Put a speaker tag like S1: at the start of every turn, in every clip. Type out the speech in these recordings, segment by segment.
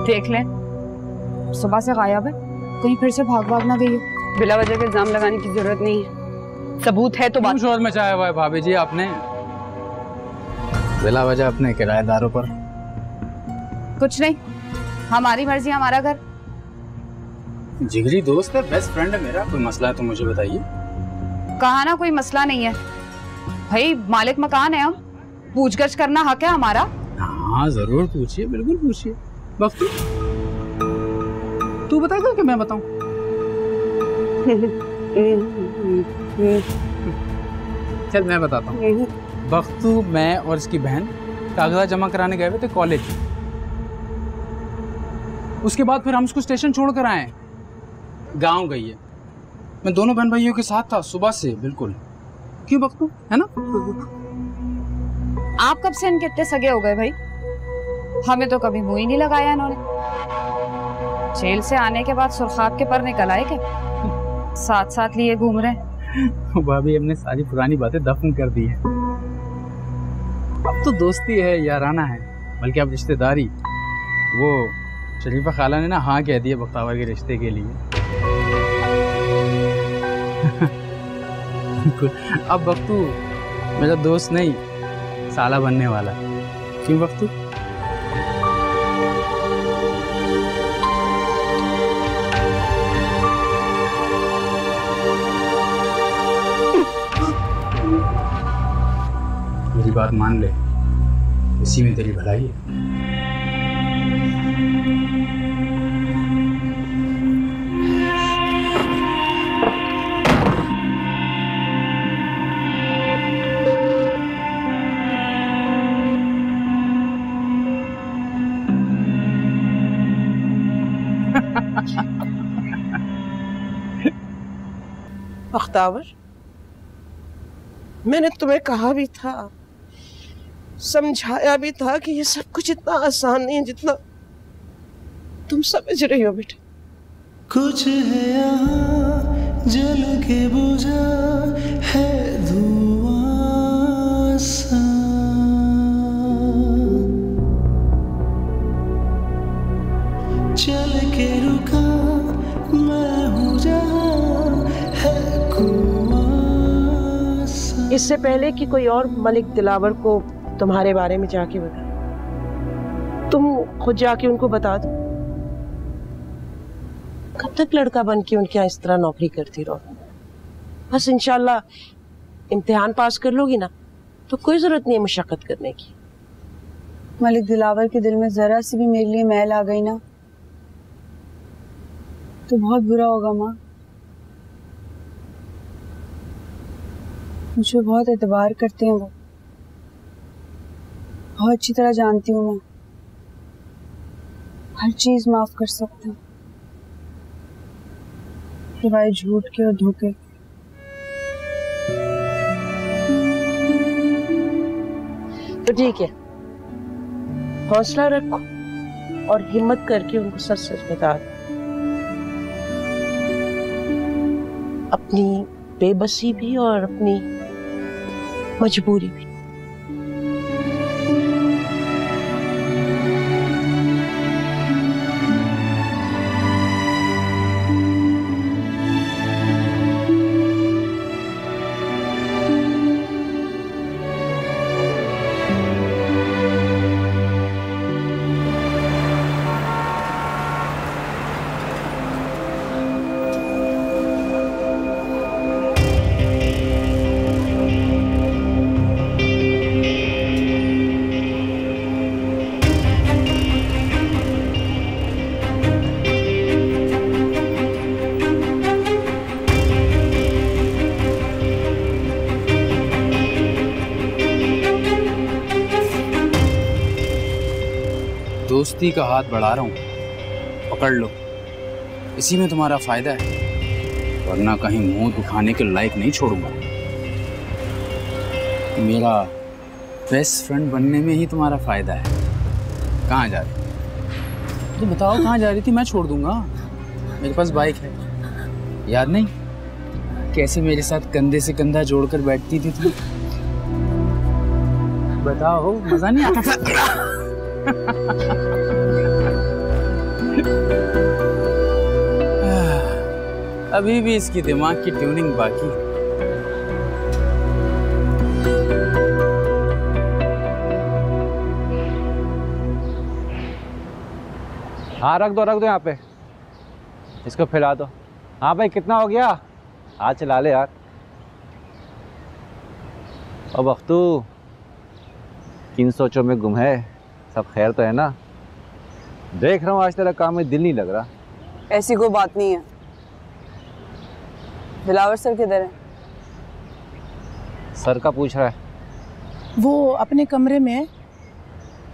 S1: देख लें, सुबह से गायब है, कहीं फिर से भाग ना गई हो। बिला वजह के इल्जाम लगाने की जरूरत नहीं है, सबूत है तो बात।
S2: शोर मचाया हुआ है भाभी जी आपने बिला वजह अपने किराएदारों पर।
S1: कुछ नहीं, हमारी मर्जी हमारा घर।
S2: जिगरी दोस्त है, बेस्ट फ्रेंड है मेरा, कोई मसला है तो मुझे बताइए।
S1: कहा ना कोई मसला नहीं है भाई, मालिक मकान है हम, पूछगछ करना हक है हमारा।
S2: हाँ जरूर पूछिए, बिल्कुल पूछिए। बख्तू तू बता दो कि मैं बताऊं? चल मैं बताता हूँ। बख्तू, मैं और इसकी बहन कागजात जमा कराने गए हुए थे कॉलेज। उसके बाद फिर हम उसको स्टेशन छोड़ कर आए, गांव गई है। मैं दोनों बहन भाइयों के साथ था सुबह से। बिल्कुल। क्यों बख्तू, है ना?
S1: आप कब से इनके इतने सगे हो गए भाई? हमें तो कभी मुंह ही नहीं लगाया इन्होंने। जेल से आने के बाद सुरखाब के पर निकल आए क्या? साथ साथ लिए घूम रहे हैं।
S2: भाभी हमने सारी पुरानी बातें दफन कर दी है। अब तो दोस्ती है, याराना है, बल्कि अब रिश्तेदारी। वो शरीफा खाला ने ना हाँ कह दिया बख्तावर के रिश्ते के लिए। अब बख्तू मेरा दोस्त नहीं, साला बनने वाला है। क्यों बख्तू? मेरी बात मान ले, इसी में तेरी भलाई है।
S3: बख्तावर, मैंने तुम्हें कहा भी था, समझाया भी था कि ये सब कुछ इतना आसान नहीं है जितना तुम समझ रही हो बेटा।
S4: कुछ है यहाँ जल के बुझा है धुआं सा, चल के रुका मैं हूँ जहाँ है कुआं सा।
S3: इससे पहले कि कोई और मलिक दिलावर को तुम्हारे बारे में जाके बता, तुम खुद जाके उनको बता दो। कब तक लड़का बन के उनके यहाँ इस तरह नौकरी करती रहो? बस इंशाल्लाह इम्तिहान पास कर लोगी ना तो कोई जरूरत नहीं है मुशक्कत करने की।
S1: मलिक दिलावर के दिल में जरा सी भी मेरे लिए मैल आ गई ना तो बहुत बुरा होगा माँ। मुझे बहुत एतबार करते हैं वो, बहुत अच्छी तरह जानती हूँ मैं, हर चीज माफ कर सकता हूँ सिवाय झूठ के और धोखे।
S3: तो ठीक है, हौसला रखो और हिम्मत करके उनको सच सच बता दो, अपनी बेबसी भी और अपनी मजबूरी भी।
S2: दोस्ती का हाथ बढ़ा रहा हूँ, पकड़ लो, इसी में तुम्हारा फायदा है, वरना कहीं मुंह दिखाने के लायक नहीं छोड़ूंगा। मेरा बेस्ट फ्रेंड बनने में ही तुम्हारा फायदा है। कहाँ जा रही तो बताओ, कहाँ जा रही थी? मैं छोड़ दूंगा, मेरे पास बाइक है। याद नहीं कैसे मेरे साथ कंधे से कंधा जोड़कर बैठती थी तुम? बताओ, मजा नहीं आता था? अभी भी इसकी दिमाग की ट्यूनिंग बाकी है।
S5: हाँ रख दो यहाँ पे, इसको फैला दो। हाँ भाई कितना हो गया? हाँ चला ले यार। अब बख्तू किन सोचों में गुम है, सब खैर तो है ना? देख रहा हूँ आज तेरा काम में दिल नहीं लग रहा।
S6: ऐसी कोई बात नहीं है। दिलावर सर किधर है?
S5: सर का पूछ रहा है।
S7: वो अपने कमरे में है।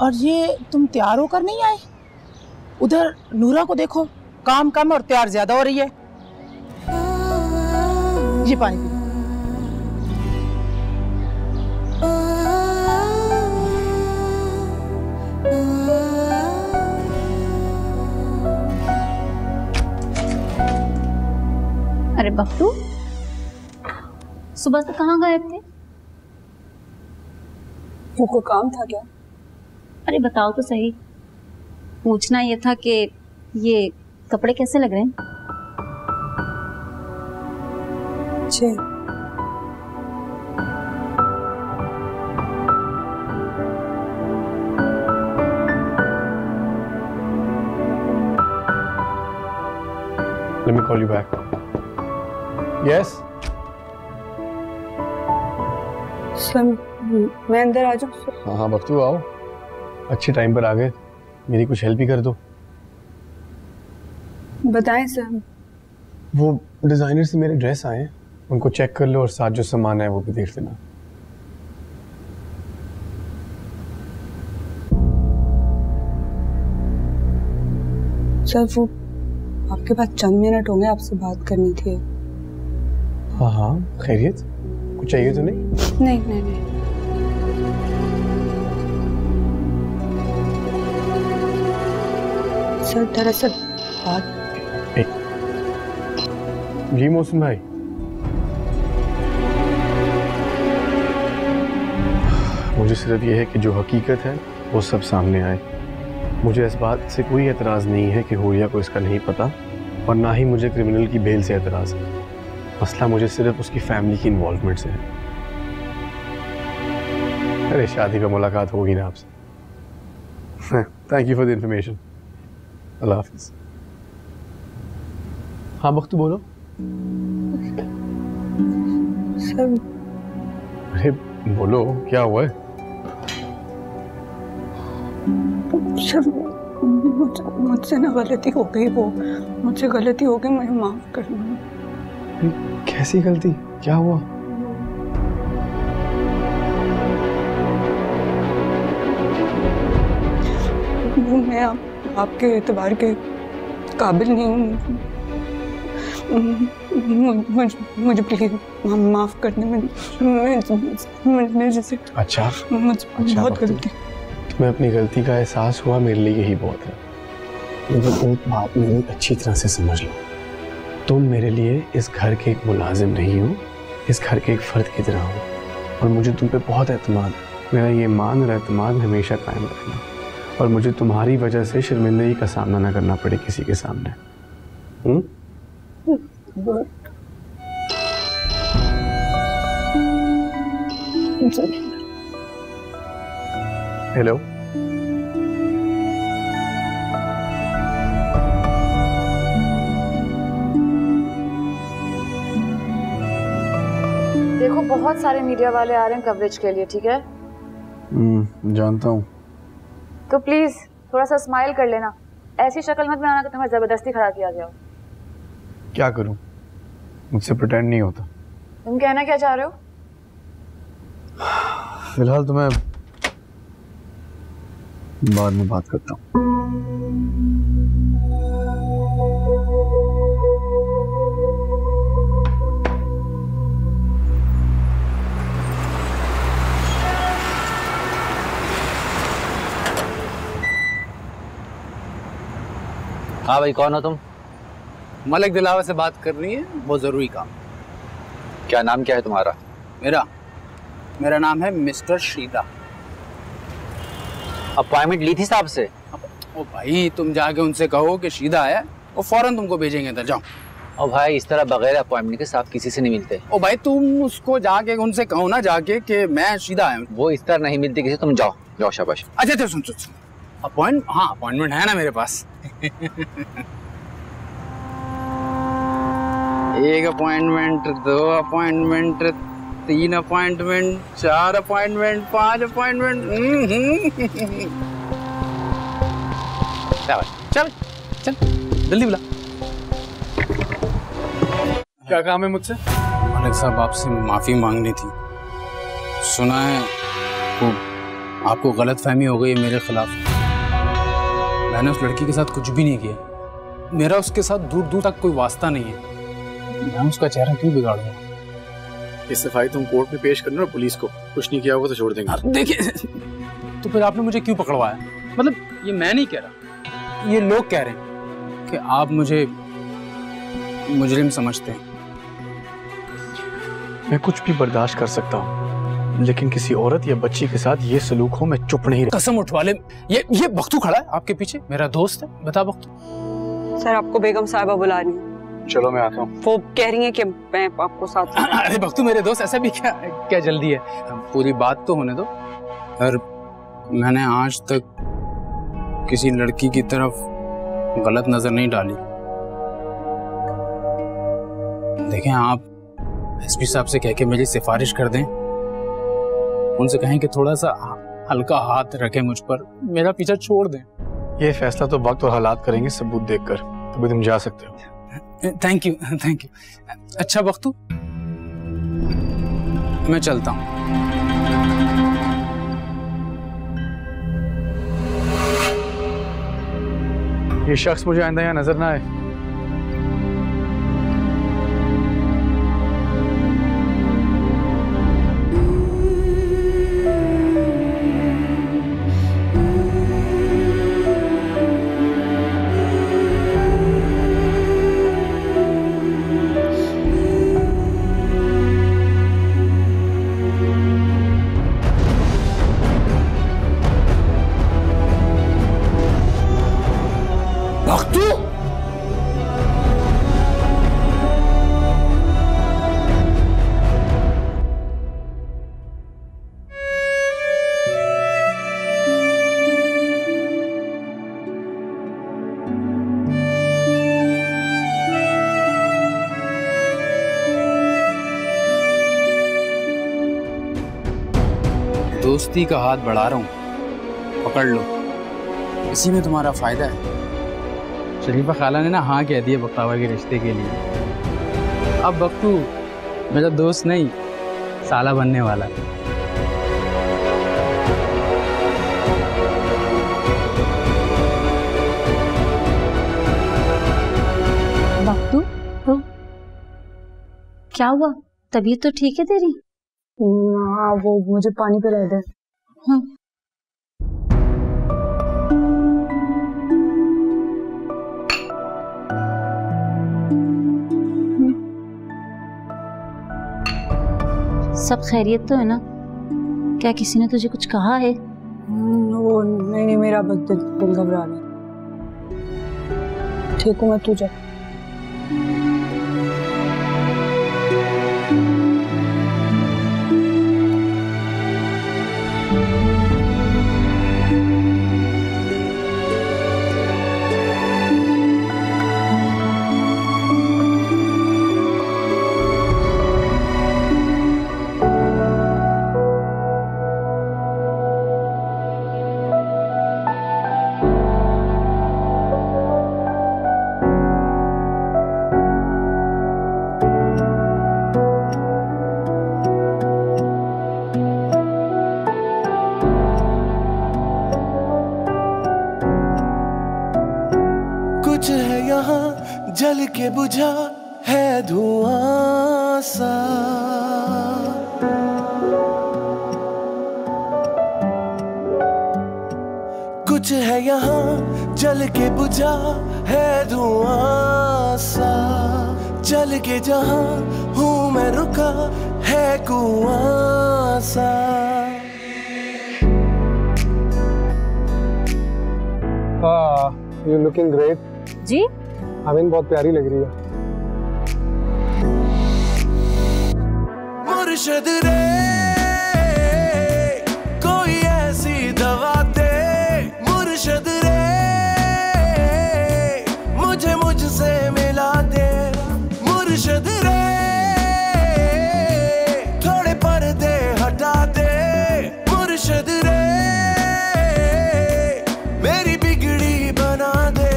S7: और ये तुम तैयार होकर नहीं आए? उधर नूरा को देखो, काम कम और तैयार ज्यादा हो रही है। ये पानी पी।
S8: अरे बख्तू, सुबह से कहाँ गए थे?
S6: तुमको काम था क्या?
S8: अरे बताओ तो सही। पूछना ये था कि ये कपड़े कैसे लग रहे हैं?
S6: अच्छे।
S9: Let me call you back. Yes?
S6: Sir मैं अंदर आ जाऊँ?
S9: हाँ हाँ बख्तू आओ, अच्छे टाइम पर आ गए। मेरी कुछ हेल्प ही कर दो।
S6: बताएं सर।
S9: वो डिज़ाइनर से मेरे ड्रेस आए, उनको चेक कर लो और साथ जो सामान है वो भी देख लेना।
S6: सर वो आपके पास चंद मिनट होंगे, आपसे बात करनी थी।
S9: हाँ हाँ खैरियत? कुछ चाहिए तो नहीं?
S6: नहीं नहीं नहीं। सर दरअसल बात।
S9: जी मौसम भाई, मुझे सिर्फ ये है कि जो हकीकत है वो सब सामने आए। मुझे इस बात से कोई एतराज़ नहीं है कि हुरिया को इसका नहीं पता, और ना ही मुझे क्रिमिनल की बेल से एतराज़ है। मसला मुझे सिर्फ उसकी फैमिली की इन्वॉल्वमेंट से है। अरे शादी का मुलाकात होगी ना आपसे। Thank you for the information. अल्लाह हाफिज़। हाँ बख्तू बोलो।
S6: सर
S9: अरे बोलो क्या हुआ है?
S6: सर मुझसे ना गलती हो गई, वो मुझसे गलती हो गई, मुझे माफ कर दो।
S9: कैसी गलती? क्या हुआ?
S6: मैं आपके एतबार के काबिल नहीं हूँ। मुझे प्लीज माफ कर दे। मैं जैसे
S9: अच्छा
S6: बहुत गलती।
S9: तुम्हें अपनी गलती का एहसास हुआ, मेरे लिए यही बहुत है। मुझे एक बात मेरी अच्छी तरह से समझ लो, तुम मेरे लिए इस घर के एक मुलाजिम नहीं हो, इस घर के एक फर्द की तरह हो, और मुझे तुम पे बहुत एतमाद है। मेरा ये मान और एतमाद हमेशा कायम रखना, और मुझे तुम्हारी वजह से शर्मिंदगी का सामना ना करना पड़े किसी के सामने। हेलो।
S1: देखो बहुत सारे मीडिया वाले आ रहे हैं कवरेज के लिए, ठीक है?
S9: जानता हूँ।
S1: तो प्लीज थोड़ा सा स्माइल कर लेना, ऐसी शक्ल मत बनाना कि तुम्हें जबरदस्ती खड़ा किया गया हो।
S9: क्या करूँ, मुझसे प्रिटेंड नहीं होता।
S1: तुम कहना क्या चाह रहे हो?
S9: फिलहाल तो मैं बाद में बात करता हूँ।
S5: हाँ भाई कौन हो तुम?
S2: मलिक दिलावर से बात करनी है, बहुत ज़रूरी काम।
S5: क्या नाम क्या है तुम्हारा?
S2: मेरा नाम है मिस्टर शीदा।
S5: अपॉइंटमेंट ली थी साहब से?
S2: ओ भाई तुम जाके उनसे कहो कि शीदा है, वो फौरन तुमको भेजेंगे इधर। जाओ।
S5: और भाई इस तरह बगैर अपॉइंटमेंट के साथ किसी से नहीं मिलते।
S2: ओ भाई तुम उसको जाके उनसे कहो ना जाके कि मैं सीधा आया हूँ।
S5: वो इस तरह नहीं मिलती किसी, तुम जाओ जाओ शाबाश।
S2: अच्छा सुन अपॉइंटमेंट है ना मेरे पास। एक appointment, 2 appointment, 3 appointment, 4 appointment, 5 appointment. चल चल जल्दी बुला।
S9: क्या काम है मुझसे?
S2: मलिक साहब आपसे माफी मांगनी थी। सुना है आपको गलतफहमी हो गई है मेरे खिलाफ। मैंने उस लड़की के साथ कुछ भी नहीं किया। मेरा उसके साथ दूर दूर तक कोई वास्ता नहीं है। मैं उसका चेहरा क्यों बिगाड़ूंगा?
S9: इस सफाई तुम कोर्ट में पेश करना पुलिस को, कुछ नहीं किया होगा तो छोड़ देंगे।
S2: देखिए तो फिर आपने मुझे क्यों पकड़वाया? मतलब ये मैं नहीं कह रहा, ये लोग कह रहे हैं कि आप मुझे मुजरिम समझते हैं।
S9: मैं कुछ भी बर्दाश्त कर सकता हूँ, लेकिन किसी औरत या बच्ची के साथ ये सलूक हो, मैं चुप नहीं रह।
S2: कसम उठवा ले। ये बख्तू खड़ा है आपके पीछे, मेरा दोस्त है। बता बख्तू।
S6: सर आपको बेगम साहिबा बुला रही है।
S9: चलो मैं आता हूँ।
S6: वो कह रही है कि मैं आपको साथ।
S2: अरे बख्तू मेरे दोस्त, ऐसा भी क्या जल्दी है? पूरी बात तो होने दो। और मैंने आज तक किसी लड़की की तरफ गलत नजर नहीं डाली। देखें आप एसपी साहब से कह के मेरी सिफारिश कर दें, उनसे कहें कि थोड़ा सा हल्का हाथ रखें मुझ पर, मेरा पीछा छोड़ दें।
S9: ये फैसला तो वक्त और हालात करेंगे, सबूत देखकर। तभी तुम जा सकते हो।
S2: Thank you. अच्छा बख्तू मैं चलता हूँ।
S9: ये शख्स मुझे आइंदा यहाँ नजर ना आए।
S2: दोस्ती का हाथ बढ़ा रहा हूँ, पकड़ लो। इसी में तुम्हारा फायदा है। शरीफा खाला ने ना हाँ कह दिया बख्तावर के रिश्ते के लिए। अब बख्तू मेरा दोस्त नहीं, साला बनने वाला है।
S8: बख्तू तो क्या हुआ? तबीयत तो ठीक है तेरी?
S6: हाँ वो मुझे पानी पिला दे।
S8: सब खैरियत तो है ना? क्या किसी ने तुझे कुछ कहा है?
S6: वो नहीं मेरा दिल घबरा रहा। ठीक हूँ मैं, तू जा।
S4: कुछ है यहाँ जल के बुझा है धुआं सा, कुछ है यहाँ जल के बुझा है धुआं सा, चल के जहाँ हूँ मैं रुका है कुआं सा।
S9: You looking great.
S8: जी
S9: हमें बहुत प्यारी लग रही है।
S4: मुर्शिद रे कोई ऐसी दवा दे, मुर्शिद रे मुझे मुझसे मिला दे, मुर्शिद रे थोड़े पर्दे हटा दे, मुर्शिद रे मेरी बिगड़ी बना दे।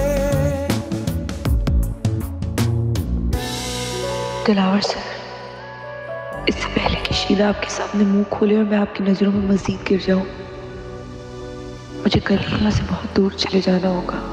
S10: दिलावर सर, इससे पहले कि शीला आपके सामने मुंह खोले और मैं आपकी नजरों में मजीद गिर जाऊं, मुझे कल ही यहाँ से बहुत दूर चले जाना होगा।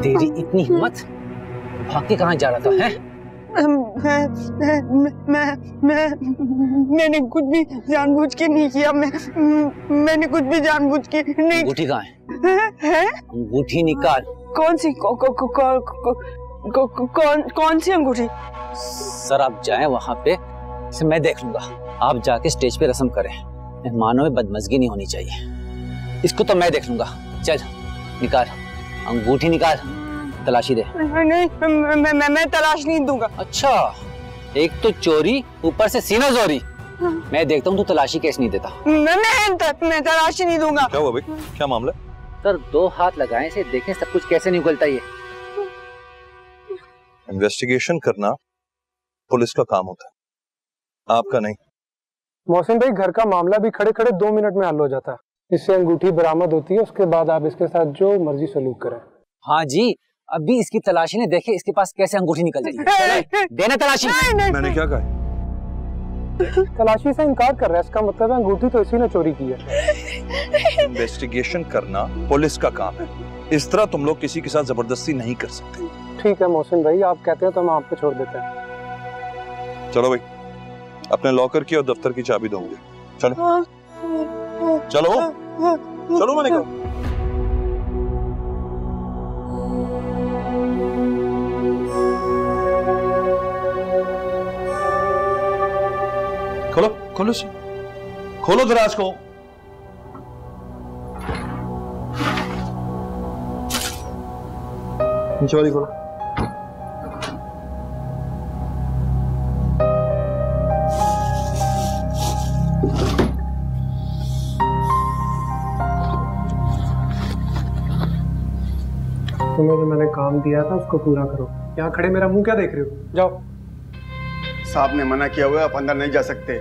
S2: तेरी इतनी हिम्मत, भाग के कहाँ जा रहा था है?
S6: मैंने कुछ भी जानबूझ के नहीं किया। मैंने कुछ भी जानबूझ के नहीं।
S2: अंगूठी कहाँ है? अंगूठी निकाल।
S6: कौन सी? कौन सी अंगूठी?
S2: सर आप जाएं वहाँ पे, इसे मैं देख लूंगा। आप जाके स्टेज पे रस्म करें। मेहमानों में बदमज़गी नहीं होनी चाहिए। इसको तो मैं देख लूंगा। चल निकाल, अंगूठी निकाल, तलाशी दे।
S6: नहीं, मैं तलाश नहीं दूंगा।
S2: अच्छा, एक तो चोरी, ऊपर से सीना जोरी। मैं देखता हूँ तू तलाशी कैसे नहीं देता।
S6: मैं तलाशी नहीं दूंगा।
S11: क्या हुआ भाई, क्या मामला?
S2: सर 2 हाथ लगाएं से देखें सब कुछ कैसे निकलता ये।
S11: इन्वेस्टिगेशन करना पुलिस का काम होता है, आपका नहीं।
S9: मोहसिन भाई, घर का मामला भी खड़े खड़े 2 मिनट में हल हो जाता है। इससे अंगूठी बरामद होती है, उसके बाद आप इसके साथ जो मर्जी सलूक करें।
S2: हाँ जी, अभी इसकी तलाशी ने देखे इसके पास कैसे अंगूठी निकल जाएगी। देना तलाशी।
S11: मैंने क्या कहा?
S9: तलाशी से इनकार कर रहा है, इसका मतलब है अंगूठी तो इसी ने चोरी की है।
S11: इन्वेस्टिगेशन करना पुलिस का काम है, इस तरह तुम लोग किसी के साथ जबरदस्ती नहीं कर सकते।
S9: ठीक है मोहसिन भाई, आप कहते हैं तो हम आप पे छोड़ देते हैं।
S11: चलो भाई, अपने लॉकर की और दफ्तर की चाबी दोगे। चलो चलो चलो, मैंने कहा। खोलो खोलो खोलो दराज को। नीचे वाली खोलो।
S9: तुम्हें जो मैंने काम दिया था उसको पूरा करो। यहाँ खड़े मेरा मुंह क्या देख रहे हो? जाओ।
S12: साहब ने मना किया हुआ है, आप अंदर नहीं जा सकते।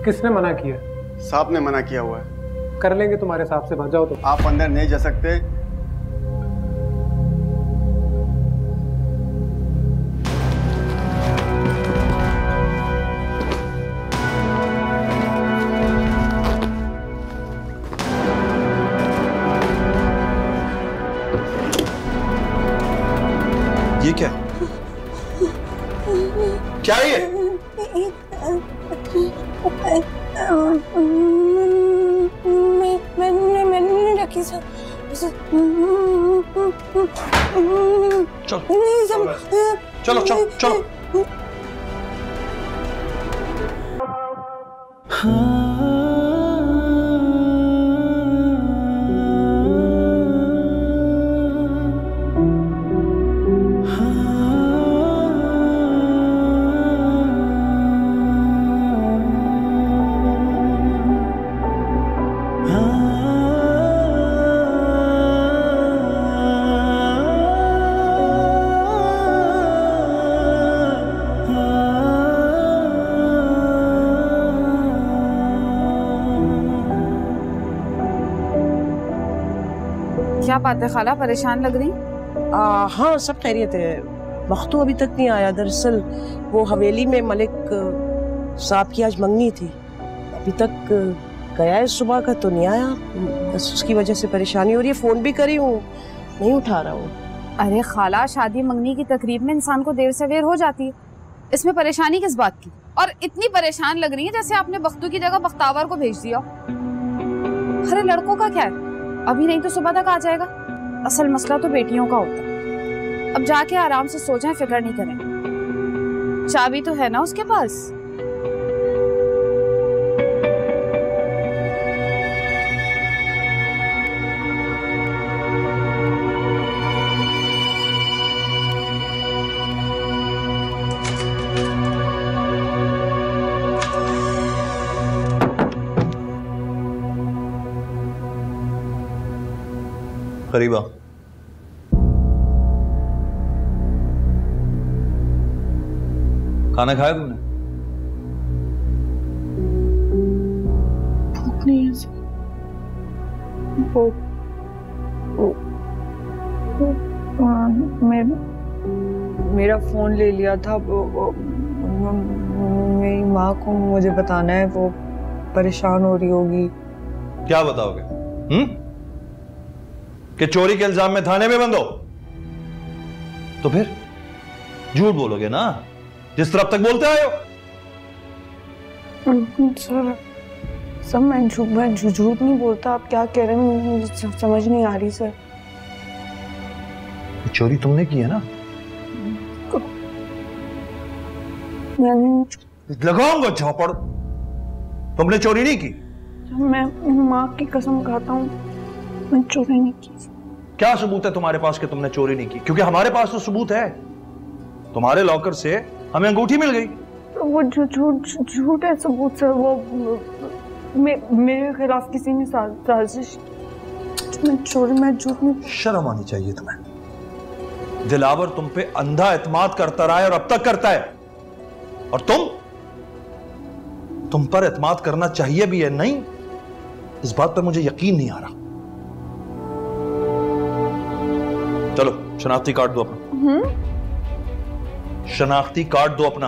S9: किसने मना किया?
S12: साहब ने मना किया हुआ है।
S9: कर लेंगे तुम्हारे साहब से, बात। जाओ तो।
S12: आप अंदर नहीं जा सकते।
S11: ये क्या है? क्या है ये?
S6: मैंने रखी सर।
S11: चलो चलो चलो।
S1: क्या बात है खाला, परेशान लग रही?
S3: हाँ सब खैरियत है। वक्तू अभी तक नहीं आया। दरअसल वो हवेली में मलिक साहब की आज मंगनी थी, अभी तक गया है सुबह का तो नहीं आया। बस उसकी वजह से परेशानी हो रही है। फोन भी करी हूँ, नहीं उठा रहा हूँ।
S1: अरे खाला, शादी मंगनी की तकरीब में इंसान को देर सवेर हो जाती है, इसमें परेशानी किस बात की? और इतनी परेशान लग रही है जैसे आपने बख्तू की जगह बख्तावर को भेज दिया। अरे लड़कों का क्या है, अभी नहीं तो सुबह तक आ जाएगा। असल मसला तो बेटियों का होता है। अब जाके आराम से सो जाएं, फिक्र नहीं करें। चाबी तो है ना उसके पास?
S11: करीबा, खाना खाया तुमने?
S6: भूख नहीं है। मेरा फोन ले लिया था। मेरी माँ को मुझे बताना है, वो परेशान हो रही होगी।
S11: क्या बताओगे? कि चोरी के इल्जाम में थाने में बंद हो? तो फिर झूठ बोलोगे ना, जिस तरह अब तक बोलते आए हो।
S6: सर मैं झूठ नहीं बोलता। आप क्या कह रहे हैं मुझे समझ नहीं आ रही सर।
S11: चोरी तुमने की है ना? लगाऊंगा झापड़। तुमने चोरी नहीं की?
S6: मैं माँ की कसम खाता हूँ, मैं चोरी नहीं की।
S11: क्या सबूत है तुम्हारे पास कि तुमने चोरी नहीं की? क्योंकि हमारे पास तो सबूत है। तुम्हारे लॉकर से हमें अंगूठी मिल गई।
S6: तो वो झूठ है सबूत सर। वो मेरे खिलाफ किसी ने साजिश। मैं झूठ नहीं।
S11: शर्म आनी चाहिए तुम्हें। दिलावर तुम पे अंधा एतमाद करता रहा है और अब तक करता है, और तुम पर एतमाद करना चाहिए भी है नहीं, इस बात पर मुझे यकीन नहीं आ रहा। चलो शनाख्ती कार्ड दो अपना। शनाख्ती कार्ड दो अपना।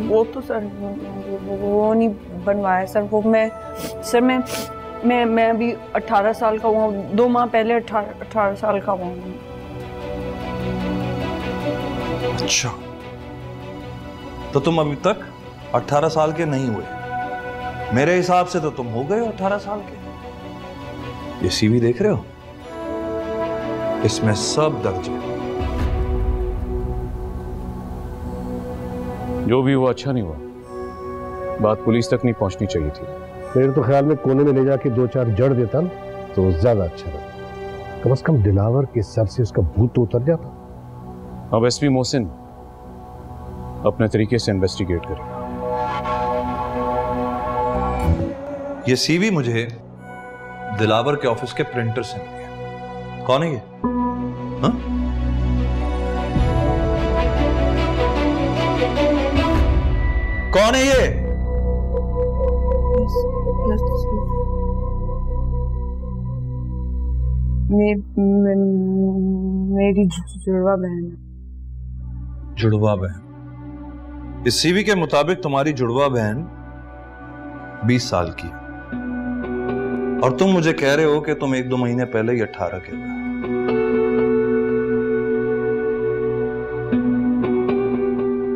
S6: वो तो सर वो नहीं बनवाया सर। वो मैं अभी 18 साल का हुआ। 2 माह पहले 18 साल का हुआ।
S11: अच्छा, तो तुम अभी तक 18 साल के नहीं हुए। मेरे हिसाब से तो तुम हो गए हो 18 साल के। ये सीवी देख रहे हो, इसमें सब दर्ज है।
S9: जो भी हुआ अच्छा नहीं हुआ। बात पुलिस तक नहीं पहुंचनी चाहिए थी। मेरे तो ख्याल में कोने में ले जाके 2-4 जड़ देता ना तो ज्यादा अच्छा रहता। कम से कम दिलावर के सर से उसका भूत तो उतर जाता। अब एसपी मोहसिन अपने तरीके से इन्वेस्टिगेट करें।
S11: ये सीवी मुझे दिलावर के ऑफिस के प्रिंटर से मिली। कौन है ये? हाँ? कौन है ये?
S6: मेरी जुड़वा बहन।
S11: जुड़वा बहन? इस सीवी के मुताबिक तुम्हारी जुड़वा बहन 20 साल की। और तुम मुझे कह रहे हो कि तुम 1-2 महीने पहले ही 18 के हुए।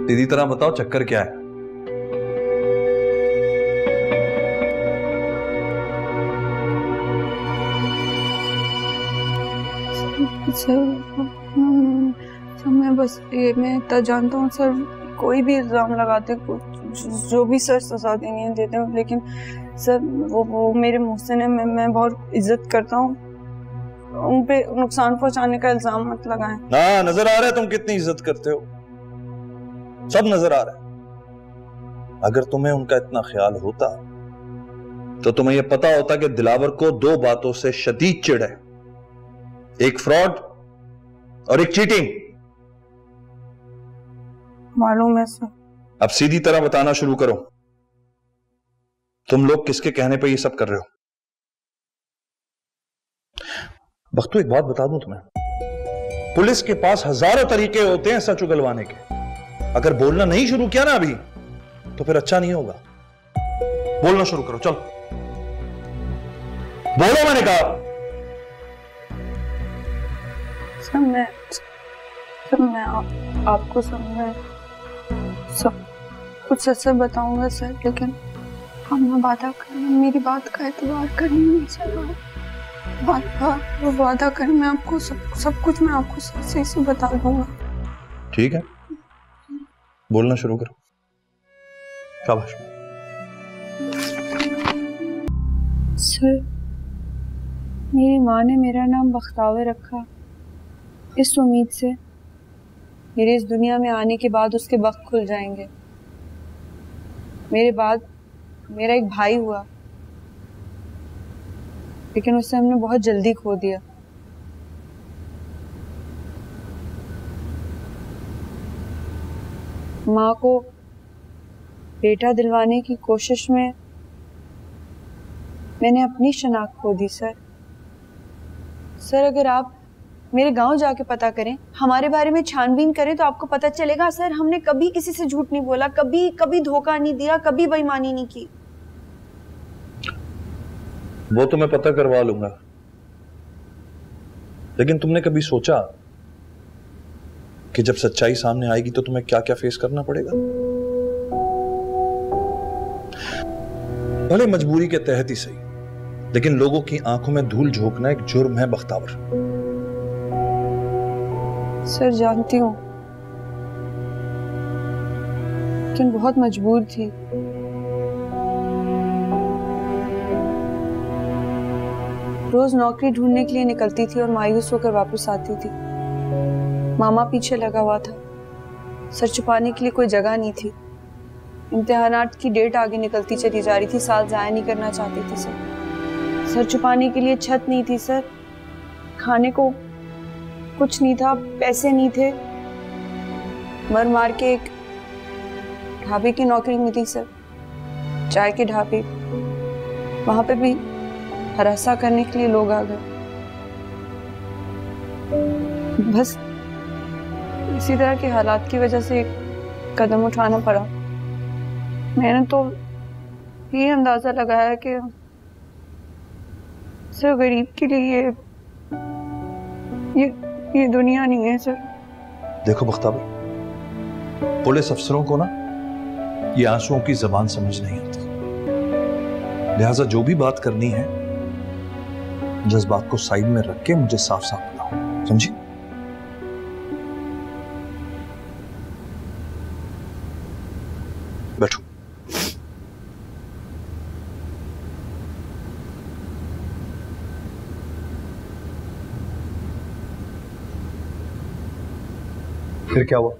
S11: सीधी तरह बताओ चक्कर क्या है?
S6: सर मैं बस मैं इतना जानता हूँ सर, कोई भी इल्ज़ाम लगाते जो भी सर सजा देनी देते हैं, लेकिन सर वो मेरे मोहसिन है, मैं बहुत इज्जत करता हूँ, उन पे नुकसान पहुंचाने का इल्ज़ाम मत लगाएं।
S11: हाँ, नजर आ रहा है तुम कितनी इज्जत करते हो, सब नजर आ रहा है। अगर तुम्हें उनका इतना ख्याल होता तो तुम्हें यह पता होता कि दिलावर को 2 बातों से शदीद चिढ़ है, एक फ्रॉड और एक चीटिंग।
S6: मालूम है सर।
S11: अब सीधी तरह बताना शुरू करो, तुम लोग किसके कहने पे ये सब कर रहे हो? बख्तू एक बात बता दूं तुम्हें, पुलिस के पास हजारों तरीके होते हैं सच उगलवाने के। अगर बोलना नहीं शुरू किया ना अभी तो फिर अच्छा नहीं होगा। बोलना शुरू करो, चलो बोलो, मैंने कहा।
S6: सर मैं आपको सब कुछ सच बताऊंगा सर, लेकिन हम वादा करें, मेरी बात का एतबार करें नहीं सर, वो वादा करें, मैं आपको सब कुछ मैं आपको सही से बता दूंगा।
S11: ठीक है, बोलना शुरू करो। शाबाश।
S6: सर मेरी माँ ने मेरा नाम बख्तावर रखा इस उम्मीद से मेरे इस दुनिया में आने के बाद उसके बख्त खुल जाएंगे। मेरे बाद मेरा एक भाई हुआ, लेकिन उसे हमने बहुत जल्दी खो दिया। माँ को बेटा दिलवाने की कोशिश में मैंने अपनी शनाख्त खो दी। सर अगर आप मेरे गांव जाके पता करें, हमारे बारे में छानबीन करें, तो आपको पता चलेगा सर हमने कभी किसी से झूठ नहीं बोला, कभी धोखा नहीं दिया, कभी बेईमानी नहीं की।
S11: वो तो मैं पता करवा लूंगा, लेकिन तुमने कभी सोचा कि जब सच्चाई सामने आएगी तो तुम्हें क्या क्या फेस करना पड़ेगा? भले मजबूरी के तहत ही सही, लेकिन लोगों की आंखों में धूल झोंकना एक जुर्म है बख्तावर।
S6: सर जानती हूँ, लेकिन बहुत मजबूर थी। रोज नौकरी ढूंढने के लिए निकलती थी और मायूस होकर वापस आती थी। मामा पीछे लगा हुआ था, सर छुपाने के लिए कोई जगह नहीं थी। इम्तिहानात की डेट आगे निकलती चली जा रही थी, साल जाया नहीं करना चाहती थी सर छुपाने के लिए छत नहीं थी सर, खाने को कुछ नहीं था, पैसे नहीं थे। मर मार के एक ढाबे की नौकरी मिली सर, चाय के ढाबे। वहां पे भी हरासा करने के लिए लोग आ गए। बस इसी तरह के हालात की वजह से एक कदम उठाना पड़ा। मैंने तो ये अंदाजा लगाया कि सर गरीब के लिए ये दुनिया नहीं है सर।
S11: देखो बख्तावर, पुलिस अफसरों को ना ये आंसुओं की जबान समझ नहीं आती, लिहाजा जो भी बात करनी है जज्बात को साइड में रख के मुझे साफ साफ बताओ, समझी? बैठो। फिर क्या हुआ?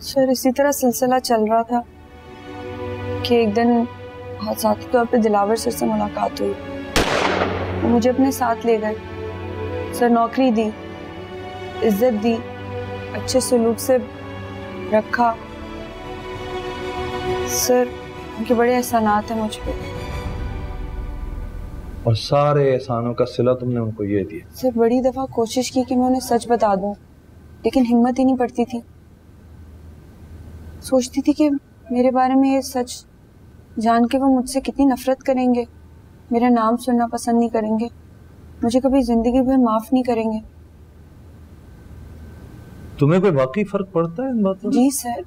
S6: सर इसी तरह सिलसिला चल रहा था कि एक दिन हादसाती तौर पे दिलावर सर से मुलाकात हुई। वो मुझे अपने साथ ले गए सर, नौकरी दी, इज्जत दी, अच्छे सलूक से रखा सर। उनके बड़े एहसानात हैं मुझ पे।
S11: और सारे एहसानों का सिला तुमने उनको ये दिया?
S6: सर बड़ी दफा कोशिश की कि मैं उन्हें सच बता दूं, लेकिन हिम्मत ही नहीं पड़ती थी। सोचती थी कि मेरे बारे में ये सच जान के वो मुझसे कितनी नफरत करेंगे, मेरा नाम सुनना पसंद नहीं करेंगे, मुझे कभी जिंदगी भर माफ नहीं करेंगे।
S11: तुम्हें कोई वाकई फर्क पड़ता है इन बातों?
S6: जी सर।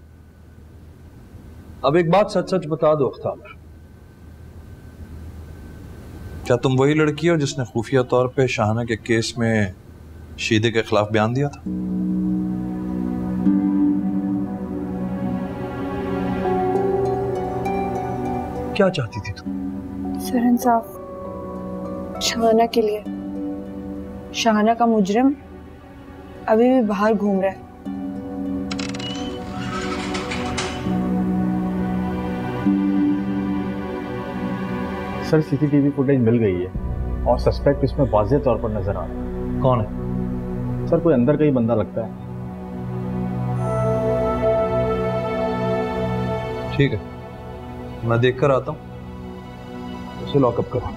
S11: अब एक बात सच सच बता दो अख्तार, क्या तुम वही लड़की हो जिसने खुफिया तौर पे शाहना के केस में शीदे के खिलाफ बयान दिया था? क्या चाहती थी तुम?
S6: सर इंसाफ शाहाना के लिए। शाहाना का मुजरिम अभी भी बाहर घूम रहा है।
S13: सर सीसीटीवी फुटेज मिल गई है और सस्पेक्ट इसमें वाज़ेह तौर पर नजर आ रहा है।
S11: कौन है?
S13: सर कोई अंदर का ही बंदा लगता है।
S11: ठीक है, मैं देख कर आता हूँ, उसे लॉकअप करो।